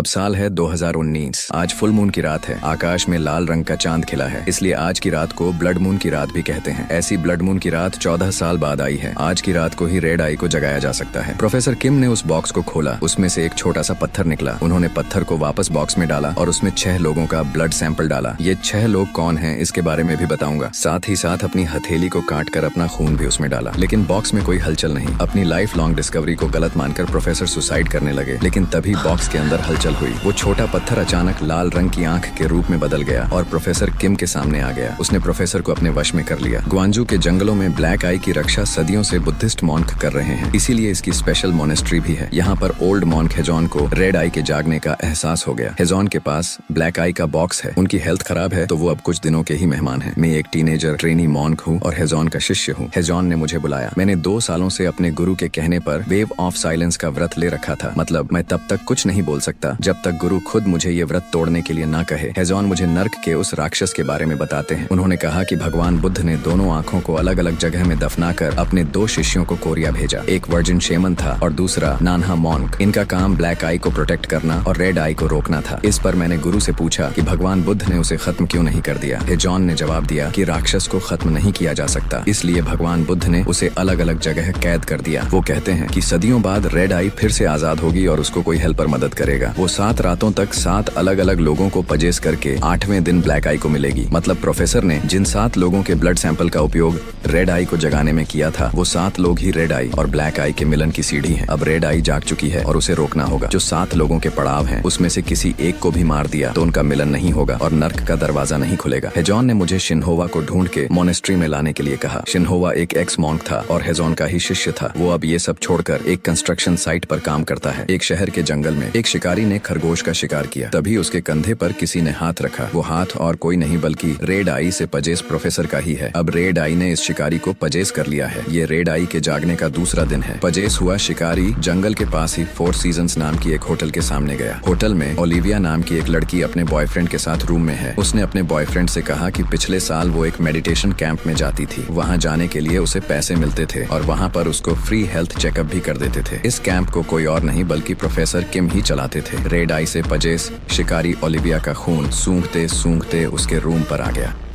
अब साल है 2019। आज फुल मून की रात है। आकाश में लाल रंग का चांद खिला है, इसलिए आज की रात को ब्लड मून की रात भी कहते हैं। ऐसी ब्लड मून की रात 14 साल बाद आई है। आज की रात को ही रेड आई को जगाया जा सकता है। प्रोफेसर किम ने उस बॉक्स को खोला, उसमें से एक छोटा सा पत्थर निकला। उन्होंने पत्थर को वापस बॉक्स में डाला और उसमें 6 लोगों का ब्लड सैंपल डाला। ये 6 लोग कौन हैं इसके बारे में भी बताऊंगा। साथ ही साथ अपनी हथेली को काट कर अपना खून भी उसमें डाला, लेकिन बॉक्स में कोई हलचल नहीं। अपनी लाइफ लॉन्ग डिस्कवरी को गलत मानकर प्रोफेसर सुसाइड करने लगे, लेकिन तभी बॉक्स के अंदर हलचल हुई। वो छोटा पत्थर अचानक लाल रंग की आंख के रूप में बदल गया और प्रोफेसर किम के सामने आ गया। उसने प्रोफेसर को अपने वश में कर लिया। ग्वांजू के जंगलों में ब्लैक आई की रक्षा सदियों से बुद्धिस्ट मॉन्क कर रहे हैं, इसीलिए इसकी स्पेशल मोनेस्ट्री भी है। यहाँ पर ओल्ड मॉन्क हेजॉन को रेड आई के जागने का एहसास हो गया। हेजॉन के पास ब्लैक आई का बॉक्स है। उनकी हेल्थ खराब है तो वो अब कुछ दिनों के ही मेहमान है। मैं एक टीनेजर ट्रेनी मॉन्क हूँ और हेजॉन का शिष्य हूँ। हेजॉन ने मुझे बुलाया। मैंने 2 सालों से अपने गुरु के कहने पर वेव ऑफ साइलेंस का व्रत ले रखा था। मतलब मैं तब तक कुछ नहीं बोल सकता जब तक गुरु खुद मुझे ये व्रत तोड़ने के लिए ना कहे। हेजॉन मुझे नर्क के उस राक्षस के बारे में बताते हैं। उन्होंने कहा कि भगवान बुद्ध ने दोनों आंखों को अलग अलग जगह में दफनाकर अपने 2 शिष्यों को कोरिया भेजा। एक वर्जिन शेमन था और दूसरा नानहा मॉन्क। इनका काम ब्लैक आई को प्रोटेक्ट करना और रेड आई को रोकना था। इस पर मैंने गुरु से पूछा कि भगवान बुद्ध ने उसे खत्म क्यों नहीं कर दिया। हेजॉन ने जवाब दिया कि राक्षस को खत्म नहीं किया जा सकता, इसलिए भगवान बुद्ध ने उसे अलग अलग जगह कैद कर दिया। वो कहते हैं कि सदियों बाद रेड आई फिर से आजाद होगी और उसको कोई हेल्पर मदद करेगा। वो 7 रातों तक 7 अलग अलग लोगों को पजेस करके 8वें दिन ब्लैक आई को मिलेगी। मतलब प्रोफेसर ने जिन 7 लोगों के ब्लड सैंपल का उपयोग रेड आई को जगाने में किया था, वो 7 लोग ही रेड आई और ब्लैक आई के मिलन की सीढ़ी हैं। अब रेड आई जाग चुकी है और उसे रोकना होगा। जो 7 लोगों के पड़ाव हैं, उसमें से किसी एक को भी मार दिया तो उनका मिलन नहीं होगा और नर्क का दरवाजा नहीं खुलेगा। हेजॉन ने मुझे शिन्होवा को ढूंढ के मोनेस्ट्री में लाने के लिए कहा। शिन्होवा एक एक्स मॉन्क था और हेजॉन का ही शिष्य था। वो अब ये सब छोड़कर एक कंस्ट्रक्शन साइट पर काम करता है। एक शहर के जंगल में एक शिकारी ने खरगोश का शिकार किया। तभी उसके कंधे पर किसी ने हाथ रखा। वो हाथ और कोई नहीं बल्कि रेड आई से पजेस प्रोफेसर का ही है। अब रेड आई ने इस शिकारी को पजेस कर लिया है। ये रेड आई के जागने का दूसरा दिन है। पजेस हुआ शिकारी जंगल के पास ही 4 सीजन्स नाम की एक होटल के सामने गया। होटल में ओलिविया नाम की एक लड़की अपने बॉयफ्रेंड के साथ रूम में है। उसने अपने बॉयफ्रेंड से कहा कि पिछले साल वो एक मेडिटेशन कैंप में जाती थी। वहाँ जाने के लिए उसे पैसे मिलते थे और वहाँ पर उसको फ्री हेल्थ चेकअप भी कर देते थे। इस कैंप को कोई और नहीं बल्कि प्रोफेसर किम ही चलाते थे। रेड आई से पजेस शिकारी ओलिविया का खून सूंघते सूंघते उसके रूम पर आ गया।